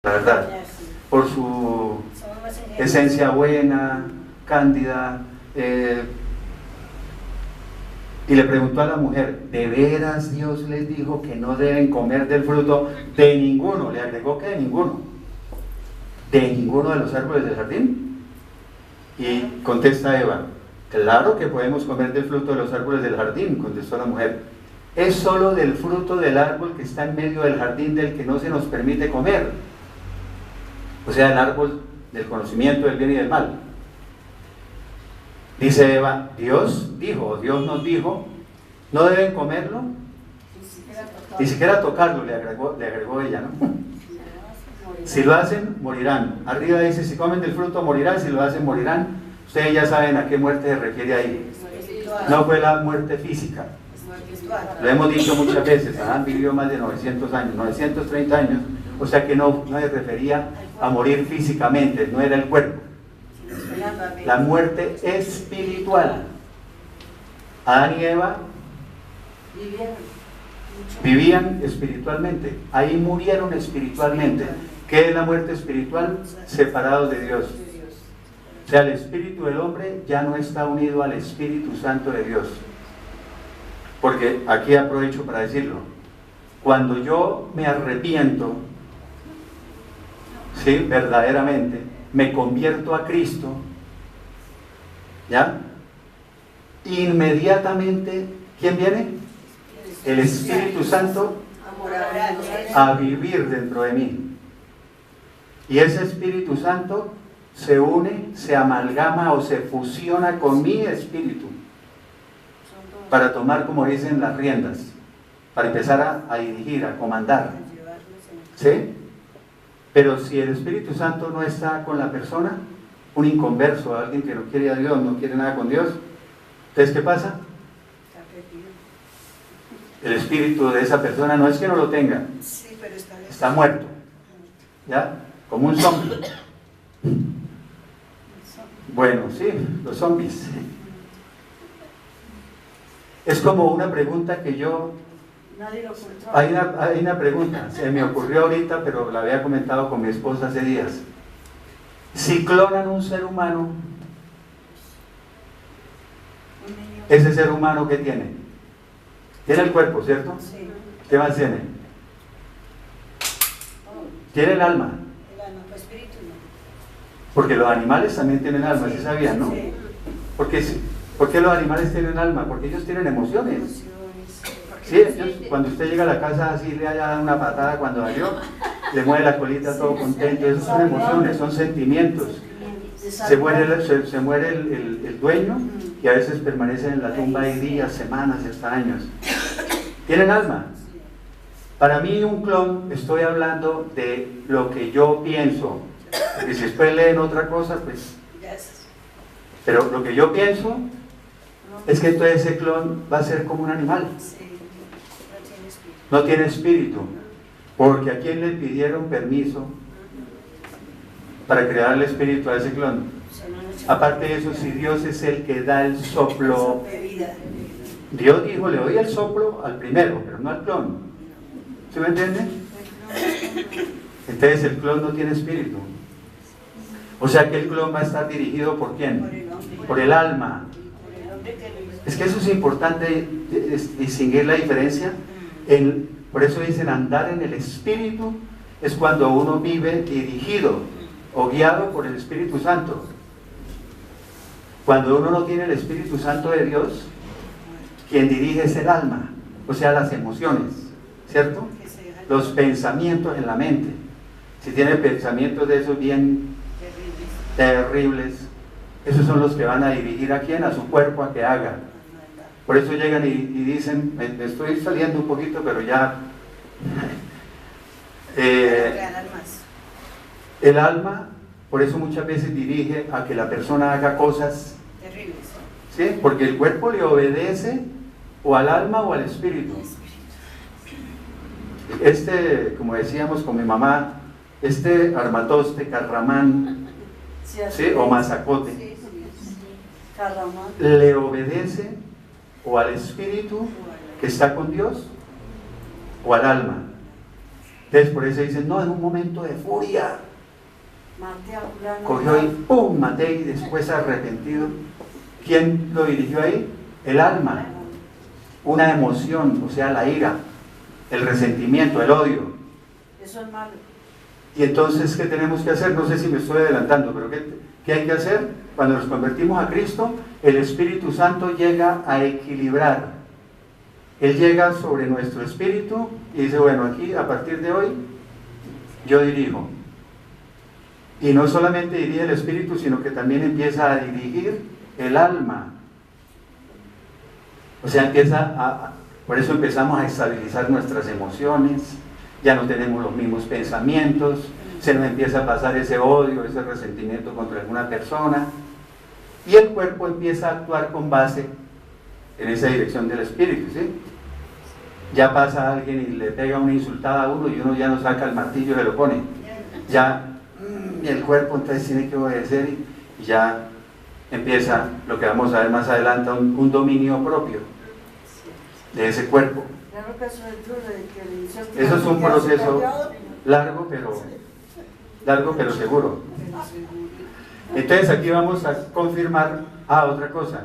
la verdad, por su esencia buena, cándida, y le preguntó a la mujer, ¿de veras Dios les dijo que no deben comer del fruto de ninguno? Le agregó que de ninguno de los árboles del jardín. Y contesta Eva, claro que podemos comer del fruto de los árboles del jardín, contestó la mujer. Es solo del fruto del árbol que está en medio del jardín del que no se nos permite comer. O sea, el árbol del conocimiento del bien y del mal. Dice Eva, Dios nos dijo, no deben comerlo, ni siquiera tocarlo, le agregó ella, ¿no? Si lo hacen, morirán. Arriba dice, si comen del fruto morirán, si lo hacen, morirán. Ustedes ya saben a qué muerte se refiere ahí. No fue la muerte física. Lo hemos dicho muchas veces, han vivido más de 900 años, 930 años, o sea que no se refería a morir físicamente, no era el cuerpo. La muerte espiritual. Adán y Eva vivían espiritualmente, ahí murieron espiritualmente. ¿Qué es la muerte espiritual? Separados de Dios. O sea, el espíritu del hombre ya no está unido al Espíritu Santo de Dios. Porque aquí aprovecho para decirlo, cuando yo me arrepiento, ¿sí? Verdaderamente, me convierto a Cristo, ¿ya? Inmediatamente, ¿quién viene? El Espíritu Santo a vivir dentro de mí. Y ese Espíritu Santo se une, se amalgama o se fusiona con mi espíritu para tomar, como dicen, las riendas, para empezar a dirigir, a comandar. ¿Sí? Pero si el Espíritu Santo no está con la persona, un inconverso, alguien que no quiere a Dios, no quiere nada con Dios, entonces ¿qué pasa? El espíritu de esa persona no es que no lo tenga, está muerto, ¿ya? Como un zombie. Bueno, sí, los zombies. Es como una pregunta que yo... Hay una pregunta, se me ocurrió ahorita, pero la había comentado con mi esposa hace días. Si clonan un ser humano, ese ser humano, ¿qué tiene? Tiene el cuerpo, ¿cierto? Sí. ¿Qué más tiene? Tiene el alma. El alma, pues espíritu no. Porque los animales también tienen alma, ¿sí sabían, no? Sí. ¿Por qué los animales tienen alma? Porque ellos tienen emociones. Sí, ellos, cuando usted llega a la casa así le haya una patada cuando salió, le mueve la colita todo contento. Esas son emociones, son sentimientos. Se muere el dueño y a veces permanecen en la tumba ahí días, semanas y hasta años. Tienen alma. Para mí un clon, estoy hablando de lo que yo pienso, porque si después leen otra cosa, pues... Pero lo que yo pienso es que entonces ese clon va a ser como un animal. No tiene espíritu, porque ¿a quién le pidieron permiso para crear el espíritu a ese clon? Aparte de eso, si Dios es el que da el soplo, Dios dijo, le doy el soplo al primero, pero no al clon. ¿Sí me entienden? Entonces el clon no tiene espíritu. O sea que el clon va a estar dirigido ¿por quién? Por el alma. Es que eso es importante distinguir la diferencia. Por eso dicen andar en el Espíritu es cuando uno vive dirigido o guiado por el Espíritu Santo. Cuando uno no tiene el Espíritu Santo de Dios, quien dirige es el alma, o sea las emociones, ¿cierto? Los pensamientos en la mente. Si tiene pensamientos de esos bien terribles, esos son los que van a dirigir a quién, a su cuerpo a que haga. Por eso llegan y dicen, me estoy saliendo un poquito, pero ya... el alma, por eso muchas veces dirige a que la persona haga cosas terribles. ¿Sí? Porque el cuerpo le obedece o al alma o al espíritu. Como decíamos con mi mamá, armatoste, carramán, ¿sí? O mazacote, le obedece o al espíritu que está con Dios o al alma. Entonces por eso dicen, no, en un momento de furia, cogió y ¡pum! Maté, y después arrepentido. ¿Quién lo dirigió ahí? El alma. Una emoción, o sea, la ira, el resentimiento, el odio. Eso es malo. Y entonces, ¿qué tenemos que hacer? No sé si me estoy adelantando, pero ¿qué hay que hacer? Cuando nos convertimos a Cristo, el Espíritu Santo llega a equilibrar. Él llega sobre nuestro espíritu y dice, bueno, aquí a partir de hoy yo dirijo. Y no solamente dirige el espíritu, sino que también empieza a dirigir el alma. O sea, por eso empezamos a estabilizar nuestras emociones, ya no tenemos los mismos pensamientos, se nos empieza a pasar ese odio, ese resentimiento contra alguna persona, y el cuerpo empieza a actuar con base en esa dirección del espíritu, ¿sí? Ya pasa alguien y le pega una insultada a uno y uno ya no saca el martillo y se lo pone. Ya, y el cuerpo entonces tiene que obedecer y ya empieza lo que vamos a ver más adelante, un dominio propio de ese cuerpo. Eso es un proceso largo pero seguro. Entonces aquí vamos a confirmar otra cosa.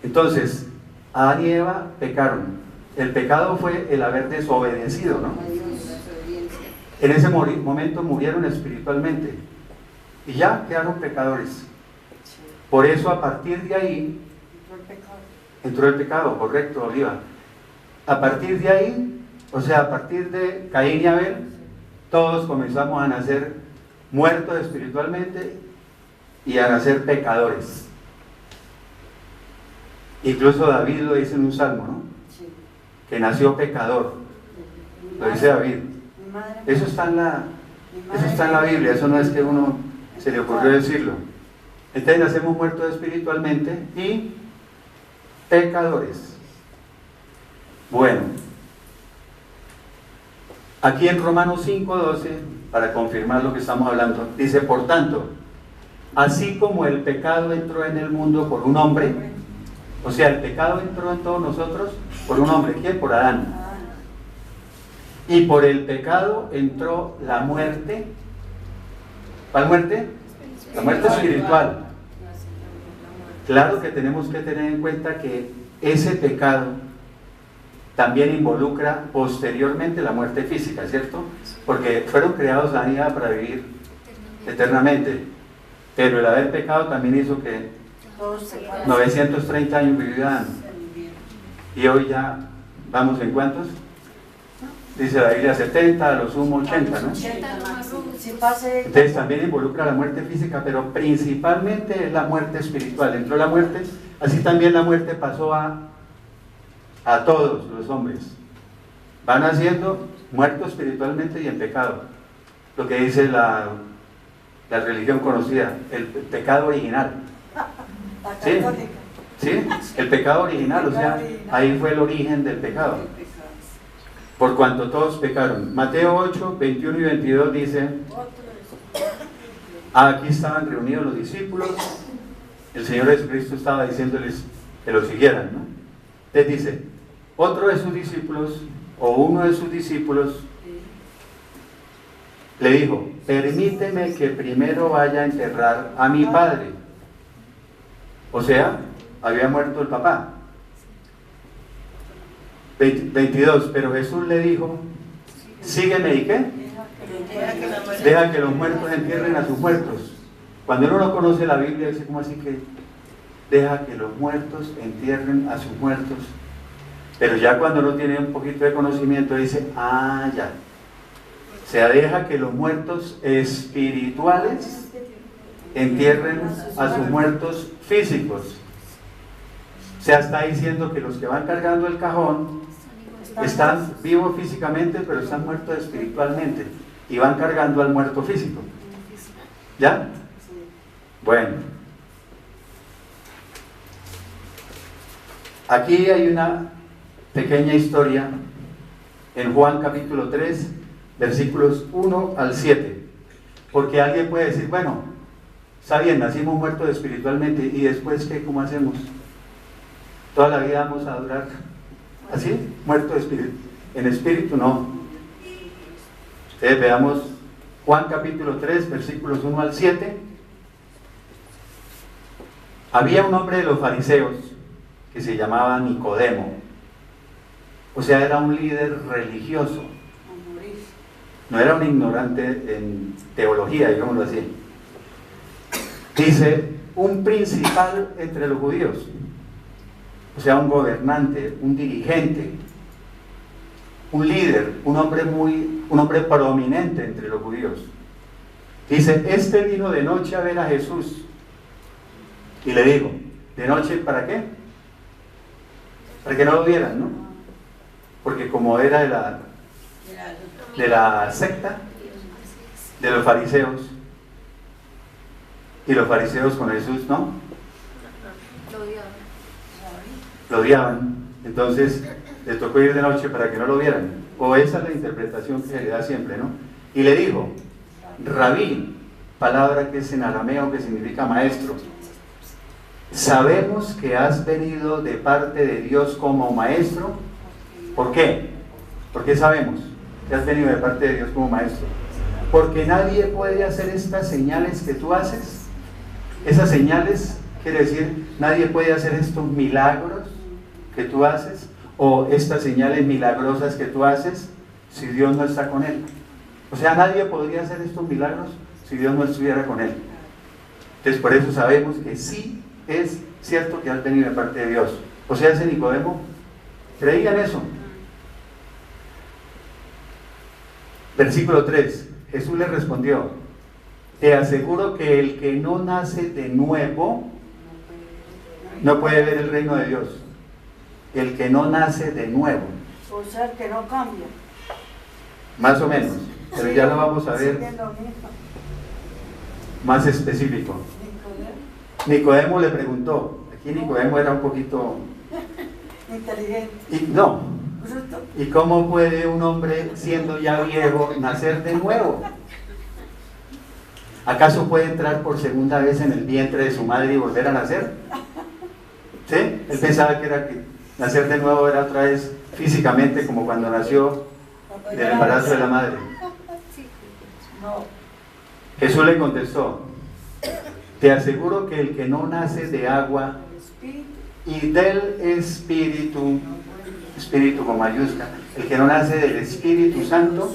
Entonces, Adán y Eva pecaron. El pecado fue el haber desobedecido, ¿no? En ese momento murieron espiritualmente y ya quedaron pecadores. Por eso a partir de ahí entró el pecado, correcto, Oliva. A partir de ahí, o sea, a partir de Caín y Abel, todos comenzamos a nacer muertos espiritualmente y a nacer pecadores. Incluso David lo dice en un salmo, ¿no? Que nació pecador. Lo dice David. Eso está en la Biblia, eso no es que uno se le ocurrió decirlo. Entonces nacemos muertos espiritualmente y pecadores. Bueno, aquí en Romanos 5:12, para confirmar lo que estamos hablando, dice, por tanto, así como el pecado entró en el mundo por un hombre, o sea, el pecado entró en todos nosotros por un hombre. ¿Quién? Por Adán. Y por el pecado entró la muerte. ¿Cuál muerte? La muerte espiritual. Claro que tenemos que tener en cuenta que ese pecado también involucra posteriormente la muerte física, ¿cierto? Porque fueron creados Adán y Eva para vivir eternamente. Pero el haber pecado también hizo que 930 años vivió Adán. Y hoy ya vamos en cuántos. Dice la Biblia 70, a lo sumo 80, ¿no? Entonces también involucra la muerte física, pero principalmente es la muerte espiritual. Entró la muerte, así también la muerte pasó a todos los hombres. Van naciendo muertos espiritualmente y en pecado. Lo que dice la religión conocida, el pecado original. ¿Sí? ¿Sí? El pecado original, o sea, ahí fue el origen del pecado. Por cuanto todos pecaron. Mateo 8, 21 y 22 dice, aquí estaban reunidos los discípulos, el Señor Jesucristo estaba diciéndoles que lo siguieran, ¿no? Entonces dice, otro de sus discípulos, o uno de sus discípulos, le dijo, permíteme que primero vaya a enterrar a mi padre. O sea, había muerto el papá. 22, pero Jesús le dijo, sígueme, ¿y qué? Deja que los muertos entierren a sus muertos. Cuando uno no conoce la Biblia, dice, ¿cómo así que deja que los muertos entierren a sus muertos? Pero ya cuando uno tiene un poquito de conocimiento, dice, ya. O sea, deja que los muertos espirituales entierren a sus muertos físicos. O sea, está diciendo que los que van cargando el cajón están vivos físicamente, pero están muertos espiritualmente y van cargando al muerto físico. ¿Ya? Bueno. Aquí hay una pequeña historia en Juan capítulo 3, versículos 1 al 7. Porque alguien puede decir, bueno, está bien, nacimos muertos espiritualmente, ¿y después qué? ¿Cómo hacemos? ¿Toda la vida vamos a durar así? ¿Muerto en espíritu? No. Entonces veamos Juan capítulo 3, versículos 1 al 7. Había un hombre de los fariseos que se llamaba Nicodemo. O sea, era un líder religioso. No era un ignorante en teología, digámoslo así. Dice, un principal entre los judíos. O sea, un gobernante, un dirigente, un líder, un hombre prominente entre los judíos. Dice, este vino de noche a ver a Jesús. Y le digo, ¿de noche para qué? Para que no lo vieran, ¿no? Porque como era de la secta de los fariseos, y los fariseos con Jesús, ¿no? Lo odiaban. Entonces les tocó ir de noche para que no lo vieran. O esa es la interpretación que se le da siempre, ¿no? Y le dijo, Rabí, palabra que es en arameo que significa maestro, sabemos que has venido de parte de Dios como maestro. ¿Por qué? ¿Por qué sabemos que has venido de parte de Dios como maestro? Porque nadie puede hacer estas señales que tú haces. Esas señales quiere decir, nadie puede hacer estos milagros que tú haces, o estas señales milagrosas que tú haces, si Dios no está con él. O sea, nadie podría hacer estos milagros si Dios no estuviera con él. Entonces, por eso sabemos que sí es cierto que has venido de parte de Dios. O sea, ese Nicodemo creía en eso. Versículo 3. Jesús le respondió, te aseguro que el que no nace de nuevo no puede ver el reino de Dios. El que no nace de nuevo. O sea, que no cambia. Más o menos, pero ya lo vamos a ver más específico. Nicodemo le preguntó, aquí Nicodemo era un poquito inteligente. ¿Y cómo puede un hombre siendo ya viejo nacer de nuevo? ¿Acaso puede entrar por segunda vez en el vientre de su madre y volver a nacer? ¿Sí? Él pensaba que era que nacer de nuevo era otra vez físicamente como cuando nació del embarazo de la madre. Jesús le contestó, te aseguro que el que no nace de agua y del Espíritu, Espíritu con mayúscula, el que no nace del Espíritu Santo,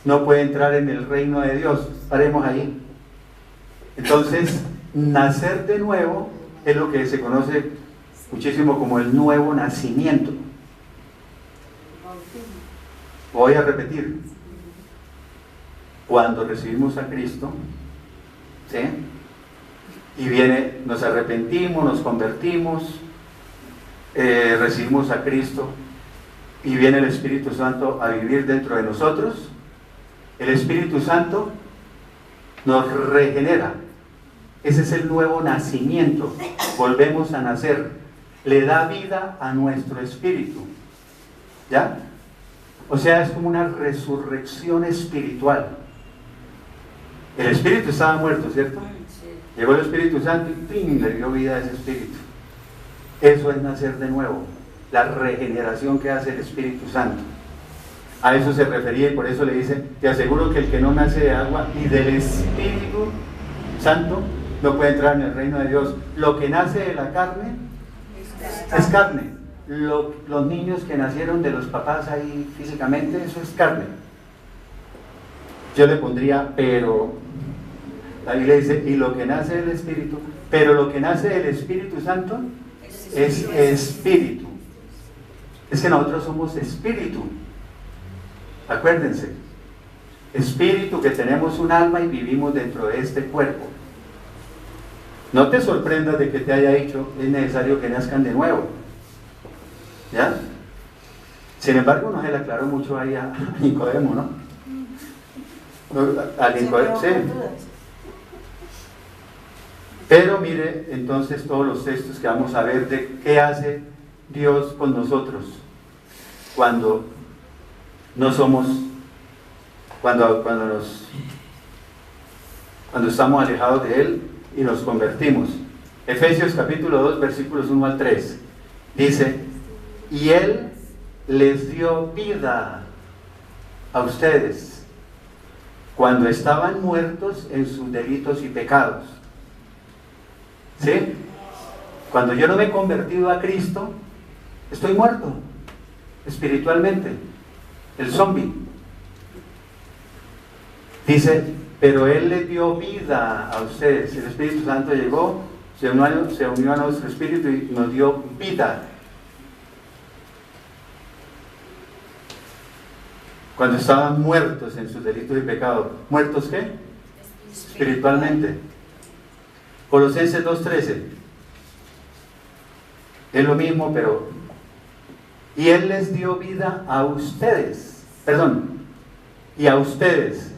no puede entrar en el reino de Dios. Paremos ahí. Entonces, nacer de nuevo es lo que se conoce muchísimo como el nuevo nacimiento. Voy a repetir. Cuando recibimos a Cristo, ¿sí? Y viene, nos arrepentimos, nos convertimos, recibimos a Cristo y viene el Espíritu Santo a vivir dentro de nosotros. El Espíritu Santo nos regenera. Ese es el nuevo nacimiento. Volvemos a nacer. Le da vida a nuestro espíritu. ¿Ya? O sea, es como una resurrección espiritual. El espíritu estaba muerto, ¿cierto? Llegó el Espíritu Santo y ¡ping!, le dio vida a ese espíritu. Eso es nacer de nuevo. La regeneración que hace el Espíritu Santo. A eso se refería y por eso le dice, te aseguro que el que no nace de agua y del Espíritu Santo no puede entrar en el reino de Dios. Lo que nace de la carne es carne. Los niños que nacieron de los papás ahí físicamente, eso es carne. Yo le pondría, pero, la Biblia dice, y lo que nace del Espíritu, pero lo que nace del Espíritu Santo es espíritu. Es que nosotros somos espíritu. Acuérdense, espíritu, que tenemos un alma y vivimos dentro de este cuerpo. No te sorprendas de que te haya dicho, es necesario que nazcan de nuevo. ¿Ya? Sin embargo, no se le aclaró mucho ahí a Nicodemo, ¿no? A Nicodemo, sí. Pero mire entonces todos los textos que vamos a ver de qué hace Dios con nosotros cuando no somos, cuando estamos alejados de Él y nos convertimos. Efesios capítulo 2, versículos 1 al 3. Dice, y Él les dio vida a ustedes cuando estaban muertos en sus delitos y pecados. ¿Sí? Cuando yo no me he convertido a Cristo, estoy muerto espiritualmente, el zombie. Dice, pero Él les dio vida a ustedes. El Espíritu Santo llegó, se unió a nuestro espíritu y nos dio vida. Cuando estaban muertos en sus delitos y pecados. ¿Muertos qué? Espiritualmente. Colosenses 2:13. Es lo mismo, pero... Y Él les dio vida a ustedes. Perdón. Y a ustedes.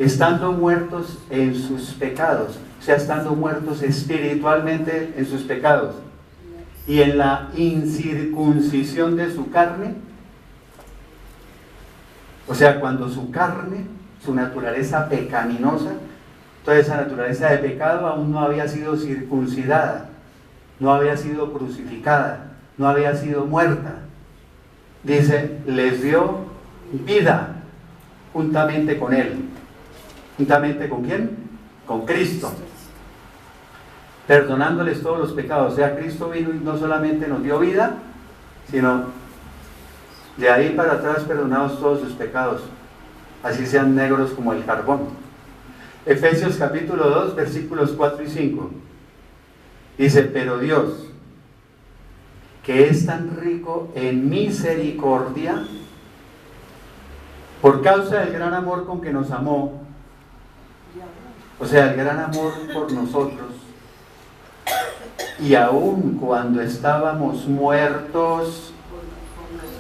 Estando muertos en sus pecados. O sea, estando muertos espiritualmente en sus pecados. Y en la incircuncisión de su carne. O sea, cuando su carne, su naturaleza pecaminosa, toda esa naturaleza de pecado aún no había sido circuncidada, no había sido crucificada, no había sido muerta. Dice, les dio vida juntamente con Él. ¿Juntamente con quién? Con Cristo. Perdonándoles todos los pecados. O sea, Cristo vino y no solamente nos dio vida, sino de ahí para atrás perdonados todos sus pecados, así sean negros como el carbón. Efesios capítulo 2, versículos 4 y 5. Dice, pero Dios, que es tan rico en misericordia, por causa del gran amor con que nos amó, o sea, el gran amor por nosotros, y aun cuando estábamos muertos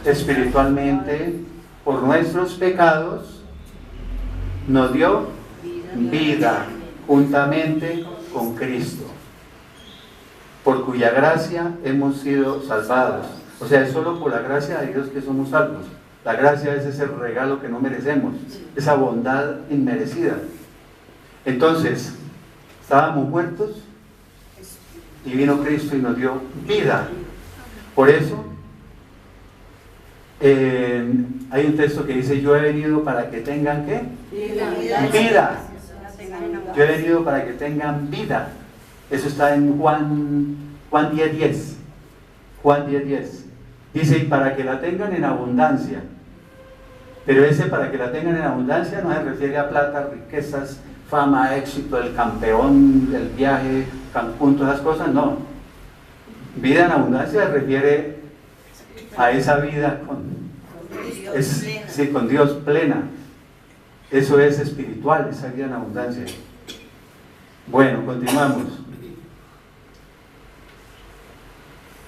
espiritualmente por nuestros pecados, nos dio vida juntamente con Cristo, por cuya gracia hemos sido salvados. O sea, es solo por la gracia de Dios que somos salvos. La gracia es ese regalo que no merecemos, esa bondad inmerecida. Entonces, estábamos muertos y vino Cristo y nos dio vida. Por eso hay un texto que dice, yo he venido para que tengan ¿qué? Vida. Yo he venido para que tengan vida. Eso está en Juan 10:10. Juan 10:10. Dice, y para que la tengan en abundancia. Pero ese para que la tengan en abundancia no se refiere a plata, riquezas, fama, éxito, el campeón del viaje, Cancún, todas esas cosas, no. Vida en abundancia se refiere a esa vida con Dios plena. Eso es espiritual, esa vida en abundancia. Bueno, continuamos.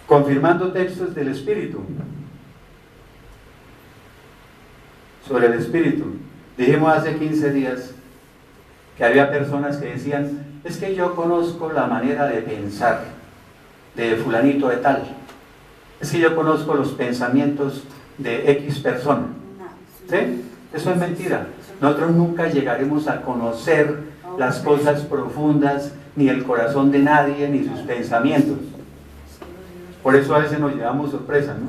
Confirmando textos del Espíritu. Sobre el Espíritu. Dijimos hace 15 días que había personas que decían, es que yo conozco la manera de pensar de fulanito de tal. Es que yo conozco los pensamientos de X persona. ¿Sí? Eso es mentira. Nosotros nunca llegaremos a conocer las cosas profundas, ni el corazón de nadie, ni sus pensamientos. Por eso a veces nos llevamos sorpresas, ¿no?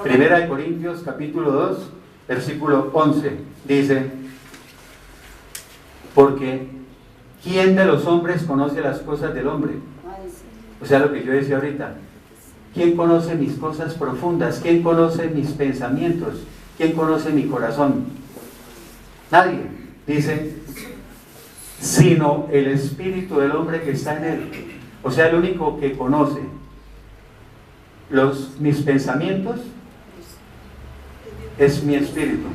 Primera de Corintios, capítulo 2, versículo 11, dice, porque ¿quién de los hombres conoce las cosas del hombre? O sea, lo que yo decía ahorita. ¿Quién conoce mis cosas profundas? ¿Quién conoce mis pensamientos? ¿Quién conoce mi corazón? Nadie. Dice, sino el espíritu del hombre que está en él. O sea, el único que conoce mis pensamientos es mi espíritu.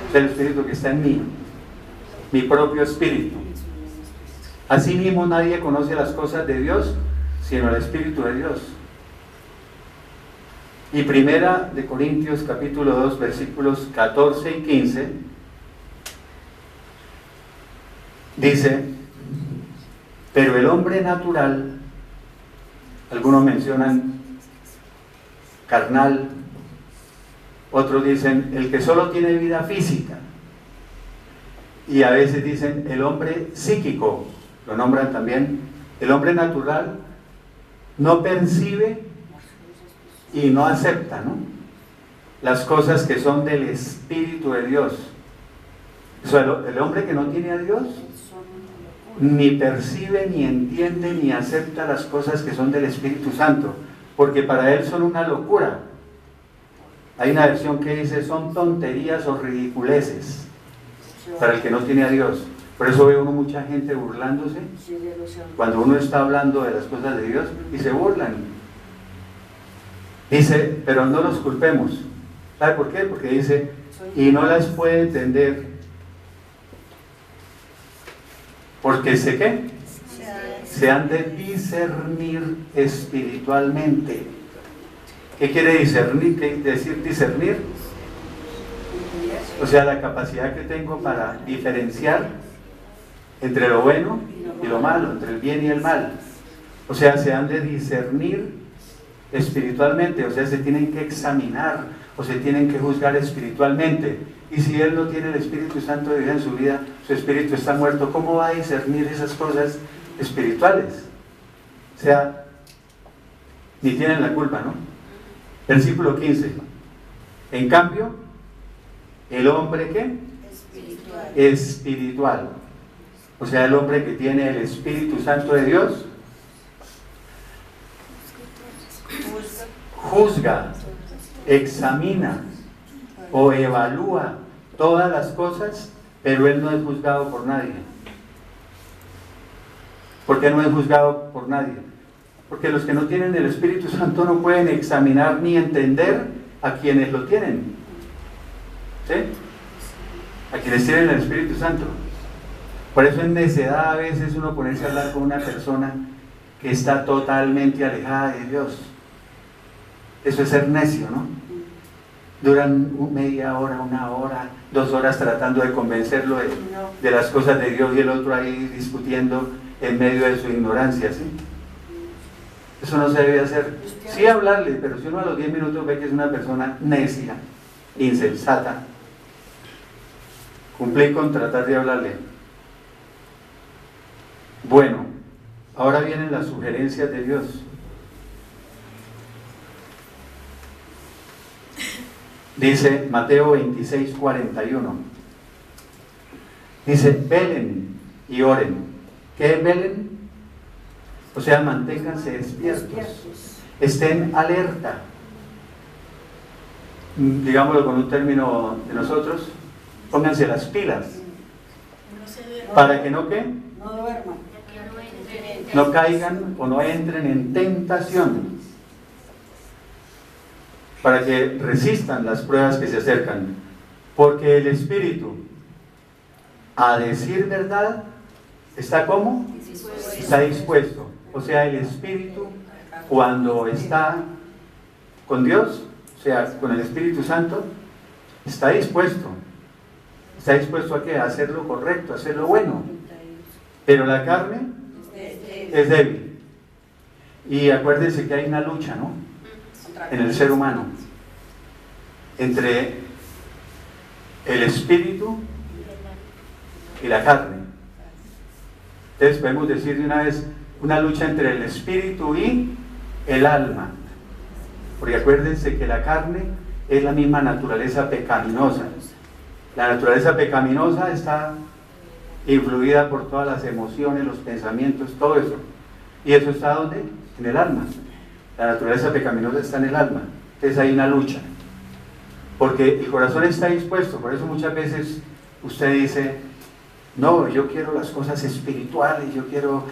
O sea, el espíritu que está en mí. Mi propio espíritu. Asimismo, nadie conoce las cosas de Dios, sino el Espíritu de Dios. Y Primera de Corintios, capítulo 2, versículos 14 y 15, dice, pero el hombre natural, algunos mencionan carnal, otros dicen el que solo tiene vida física, y a veces dicen el hombre psíquico, lo nombran también. El hombre natural no percibe y no acepta, ¿no? las cosas que son del Espíritu de Dios. O sea, el hombre que no tiene a Dios ni percibe, ni entiende, ni acepta las cosas que son del Espíritu Santo, porque para él son una locura. Hay una versión que dice son tonterías o ridiculeces para el que no tiene a Dios. Por eso veo mucha gente burlándose cuando uno está hablando de las cosas de Dios y se burlan. Dice, pero no los culpemos. ¿Sabe por qué? Porque dice, y no las puede entender. Porque sé que se han de discernir espiritualmente. ¿Qué quiere discernir? ¿Qué decir discernir? O sea, la capacidad que tengo para diferenciar entre lo bueno y lo malo, entre el bien y el mal. O sea, se han de discernir espiritualmente, o sea, se tienen que examinar o se tienen que juzgar espiritualmente. Y si él no tiene el Espíritu Santo de Dios en su vida, su espíritu está muerto, ¿cómo va a discernir esas cosas espirituales? O sea, ni tienen la culpa, ¿no? Versículo 15. En cambio, el hombre ¿qué? Espiritual. O sea, el hombre que tiene el Espíritu Santo de Dios juzga, examina o evalúa todas las cosas, pero él no es juzgado por nadie. ¿Por qué no es juzgado por nadie? Porque los que no tienen el Espíritu Santo no pueden examinar ni entender a quienes lo tienen. ¿Sí? A quienes tienen el Espíritu Santo. Por eso es necedad a veces uno ponerse a hablar con una persona que está totalmente alejada de Dios. Eso es ser necio, ¿no? Duran media hora, 1 hora, 2 horas tratando de convencerlo de las cosas de Dios y el otro ahí discutiendo en medio de su ignorancia, ¿sí? Eso no se debe hacer. Sí hablarle, pero si uno a los 10 minutos ve que es una persona necia, insensata, cumplí con tratar de hablarle. Bueno, ahora vienen las sugerencias de Dios. Dice Mateo 26, 41. Dice, velen y oren. ¿Qué es velen? O sea, manténganse despiertos. Estén alerta. Digámoslo con un término de nosotros, pónganse las pilas. ¿Para que no qué? No duerman. No caigan o no entren en tentación. Para que resistan las pruebas que se acercan. Porque el espíritu, a decir verdad, ¿está cómo? Está dispuesto. O sea, el espíritu, cuando está con Dios, o sea, con el Espíritu Santo, está dispuesto. ¿Está dispuesto a qué? A hacer lo correcto, a hacer lo bueno. Pero la carne es débil. Y acuérdense que hay una lucha, ¿no? En el ser humano. Entre el espíritu y la carne. Entonces podemos decir de una vez, una lucha entre el espíritu y el alma. Porque acuérdense que la carne es la misma naturaleza pecaminosa. La naturaleza pecaminosa está influida por todas las emociones, los pensamientos, todo eso. ¿Y eso está ¿dónde? En el alma. La naturaleza pecaminosa está en el alma. Entonces hay una lucha. Porque el corazón está dispuesto. Por eso muchas veces usted dice, no, yo quiero las cosas espirituales, yo quiero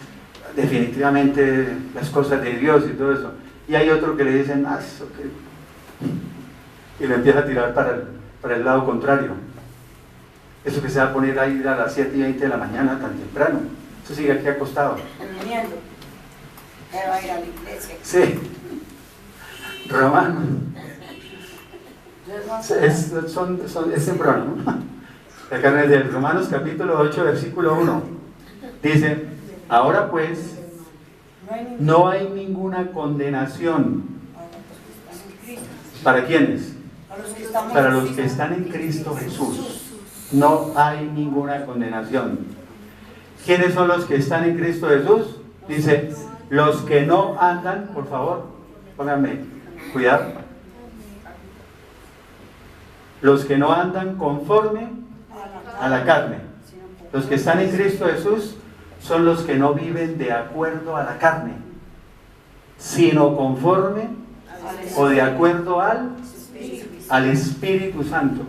definitivamente las cosas de Dios y todo eso. Y hay otro que le dicen, eso que... y lo empieza a tirar para el lado contrario. Eso que se va a poner ahí a las 7:20 de la mañana tan temprano. Eso sigue aquí acostado. Durmiendo. Ya va a ir a la iglesia. Sí. Romanos. Es temprano, ¿no? La carne de Romanos capítulo 8, versículo 1. Dice, ahora pues, no hay ninguna condenación. ¿Para quiénes? Para los que están en Cristo Jesús. No hay ninguna condenación. ¿Quiénes son los que están en Cristo Jesús? Dice, los que no andan, por favor, pónganme cuidado. los que no andan conforme a la carne. Los que están en Cristo Jesús son los que no viven de acuerdo a la carne, sino conforme o de acuerdo al Espíritu Santo.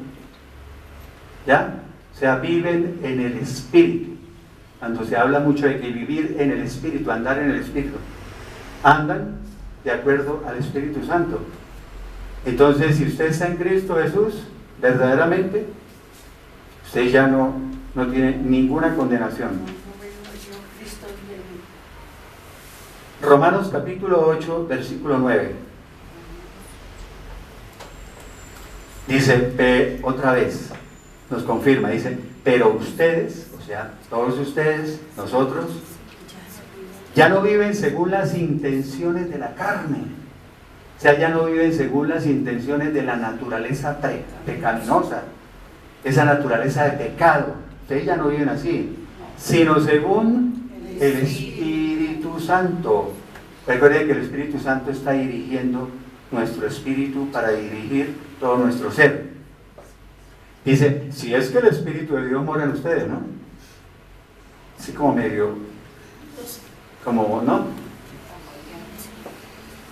¿Ya? O sea, viven en el Espíritu. Cuando se habla mucho de que vivir en el Espíritu, andar en el Espíritu, andan de acuerdo al Espíritu Santo. Entonces, si usted está en Cristo Jesús, verdaderamente, usted ya no tiene ninguna condenación. Romanos capítulo 8, versículo 9. Dice, otra vez, nos confirma, dice, pero ustedes, o sea, todos ustedes, nosotros, ya no viven según las intenciones de la carne. O sea, ya no viven según las intenciones de la naturaleza pecaminosa, esa naturaleza de pecado. Ustedes ya no viven así, sino según el Espíritu Santo. Recuerden que el Espíritu Santo está dirigiendo nuestro espíritu para dirigir todo nuestro ser. Dice, si es que el Espíritu de Dios mora en ustedes, ¿no? Así como medio, como, ¿no?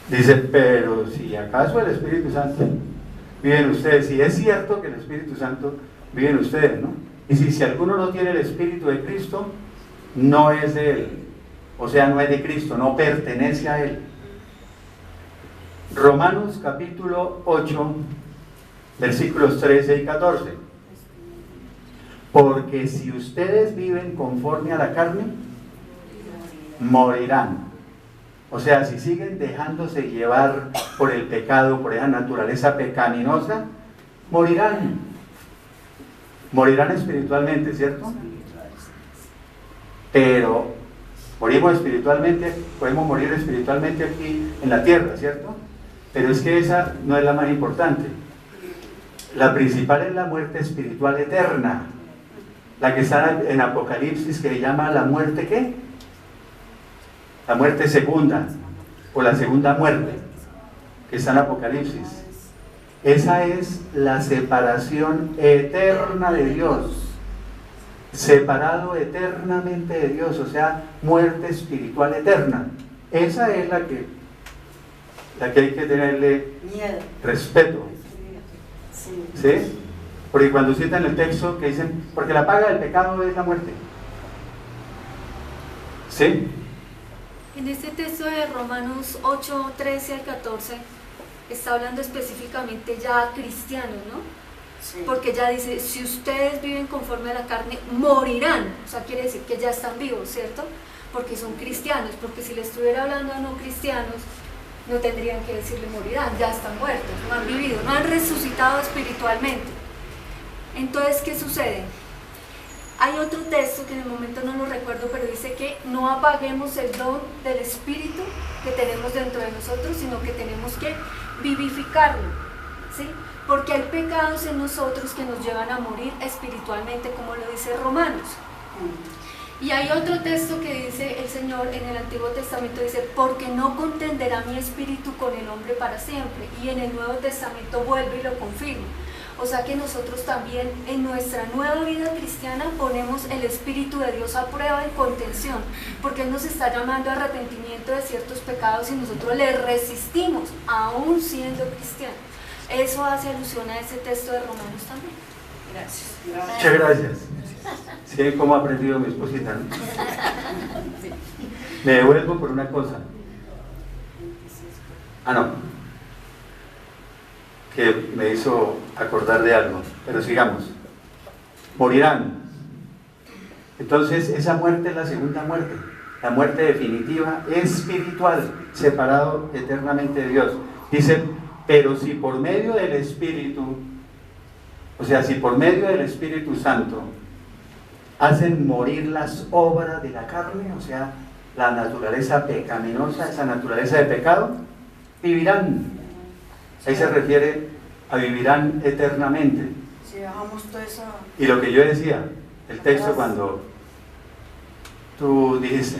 Dice, pero si acaso el Espíritu Santo vive en ustedes, si es cierto que el Espíritu Santo vive en ustedes, ¿no? Y si alguno no tiene el Espíritu de Cristo, no es de Él. O sea, no es de Cristo, no pertenece a Él. Romanos capítulo 8, versículos 13 y 14. Porque si ustedes viven conforme a la carne, morirán. O sea, si siguen dejándose llevar por el pecado, por esa naturaleza pecaminosa, morirán. Morirán espiritualmente, ¿cierto? Pero morimos espiritualmente, podemos morir espiritualmente aquí en la tierra, ¿cierto? Pero es que esa no es la más importante. La principal es la muerte espiritual eterna, la que está en Apocalipsis, que se llama la muerte, ¿qué? La muerte segunda, o la segunda muerte, que está en Apocalipsis. Esa es la separación eterna de Dios. Separado eternamente de Dios, o sea, muerte espiritual eterna. Esa es la que hay que tenerle respeto. ¿Sí? Porque cuando citan el texto que dicen, porque la paga del pecado es la muerte. ¿Sí? En este texto de Romanos 8, 13 al 14, está hablando específicamente ya a cristianos, ¿no? Sí. Porque ya dice, si ustedes viven conforme a la carne, morirán. O sea, quiere decir que ya están vivos, ¿cierto? Porque son cristianos, porque si le estuviera hablando a no cristianos, no tendrían que decirle morirán, ya están muertos, no han vivido, no han resucitado espiritualmente. Entonces, ¿qué sucede? Hay otro texto que en el momento no lo recuerdo, pero dice que no apaguemos el don del Espíritu que tenemos dentro de nosotros, sino que tenemos que vivificarlo, ¿sí? Porque hay pecados en nosotros que nos llevan a morir espiritualmente, como lo dice Romanos. Y hay otro texto que dice el Señor en el Antiguo Testamento, dice, porque no contenderá mi espíritu con el hombre para siempre. Y en el Nuevo Testamento vuelve y lo confirma. O sea que nosotros también en nuestra nueva vida cristiana ponemos el Espíritu de Dios a prueba en contención, porque Él nos está llamando al arrepentimiento de ciertos pecados y nosotros le resistimos, aún siendo cristianos. Eso hace alusión a ese texto de Romanos también. Gracias. Muchas gracias. ¿Sí? ¿Cómo ha aprendido mi esposita, no? Me devuelvo por una cosa. No. Que me hizo acordar de algo, pero sigamos. Morirán. Entonces, esa muerte es la segunda muerte, la muerte definitiva, espiritual, separado eternamente de Dios. Dice, pero si por medio del Espíritu, o sea, si por medio del Espíritu Santo hacen morir las obras de la carne, o sea, la naturaleza pecaminosa, esa naturaleza de pecado, vivirán. Ahí se refiere a vivirán eternamente. Si bajamos toda esa... Y lo que yo decía, el texto cuando tú dijiste,